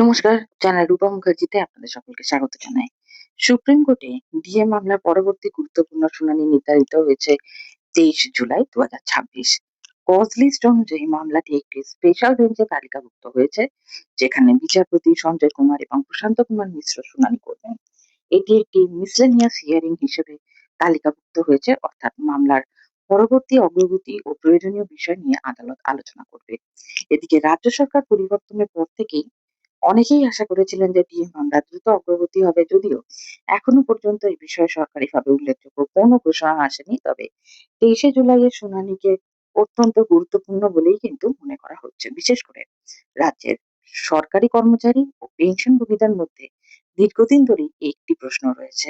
নমস্কার, চ্যানেল রূপা মুখার্জিতে আপনাদের সকলকে স্বাগত জানাই। সুপ্রিম কোর্টে ডিএ মামলার পরবর্তী গুরুত্বপূর্ণ শুনানি নির্ধারিত হয়েছে 23 জুলাই 2026। কজ লিস্ট অনুযায়ী মামলাটি একটি স্পেশাল বেঞ্চে তালিকাভুক্ত হয়েছে, যেখানে বিচারপতি সঞ্জয় কুমার এবং প্রশান্ত কুমার মিশ্র শুনানি করবেন। এটি একটি মিসলেনিয়াস হিয়ারিং হিসেবে তালিকাভুক্ত হয়েছে, অর্থাৎ মামলার পরবর্তী অগ্রগতি ও প্রয়োজনীয় বিষয় নিয়ে আদালত আলোচনা করবে। এদিকে রাজ্য সরকার পরিবর্তনের পর থেকেই অনেকেই আশা করেছিলেন যে ডিএ মামলা দ্রুত অগ্রগতি হবে, যদিও এখনো পর্যন্ত এই বিষয়ে সরকারিভাবে উল্লেখযোগ্য কোনো ঘোষণা আসেনি। তবে 23 জুলাইয়ের শুনানিকে অত্যন্ত গুরুত্বপূর্ণ বলেই কিন্তু মনে করা হচ্ছে। বিশেষ করে রাজ্যের সরকারি কর্মচারী ও পেনশনভোগীদের মধ্যে দীর্ঘদিন ধরেই একটি প্রশ্ন রয়েছে,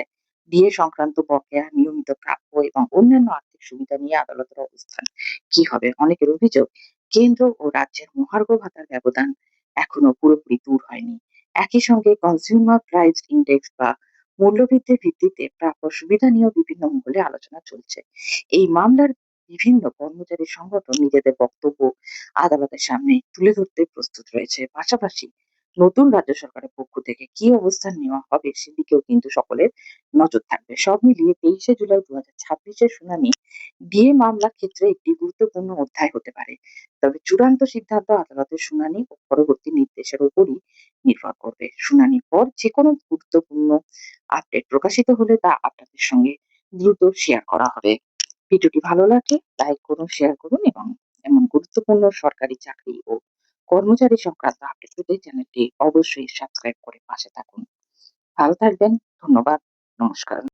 ডিএ সংক্রান্ত বকেয়া, নিয়মিত প্রাপ্য এবং অন্যান্য আর্থিক সুবিধা নিয়ে আদালতের অবস্থান কি হবে। অনেকের অভিযোগ, কেন্দ্র ও রাজ্যের মহার্ঘ ভাতার ব্যবধান এখনো পুরোপুরি দূর হয়নি। একই সঙ্গে কনজিউমার প্রাইস ইন্ডেক্স বা মূল্যবৃদ্ধির ভিত্তিতে প্রাপ্য সুবিধা নিয়েও বিভিন্ন মহলে আলোচনা চলছে। এই মামলার বিভিন্ন কর্মচারী সংগঠন নিজেদের বক্তব্য আদালতের সামনে তুলে ধরতে প্রস্তুত রয়েছে। পাশাপাশি নতুন রাজ্য সরকারের পক্ষ থেকে কি অবস্থান নেওয়া হবে সেদিকেও কিন্তু সকলের নজর থাকবে। সব মিলিয়ে 23 জুলাই 2026 শুনানি ডিএ মামলার ক্ষেত্রে একটি গুরুত্বপূর্ণ অধ্যায় হতে পারে। তবে চূড়ান্ত সিদ্ধান্ত আদালতের শুনানি ও পরবর্তী নির্দেশের উপরই নির্ভর করবে। শুনানির পর যে কোনো গুরুত্বপূর্ণ আপডেট প্রকাশিত হলে তা আপনাদের সঙ্গে দ্রুত শেয়ার করা হবে। ভিডিওটি ভালো লাগলে লাইক করুন, শেয়ার করুন এবং এমন গুরুত্বপূর্ণ সরকারি চাকরি ও কর্মচারী সংক্রান্ত আপডেট পেতে চ্যানেলটি অবশ্যই সাবস্ক্রাইব করে পাশে থাকুন। ভালো থাকবেন। ধন্যবাদ। নমস্কার।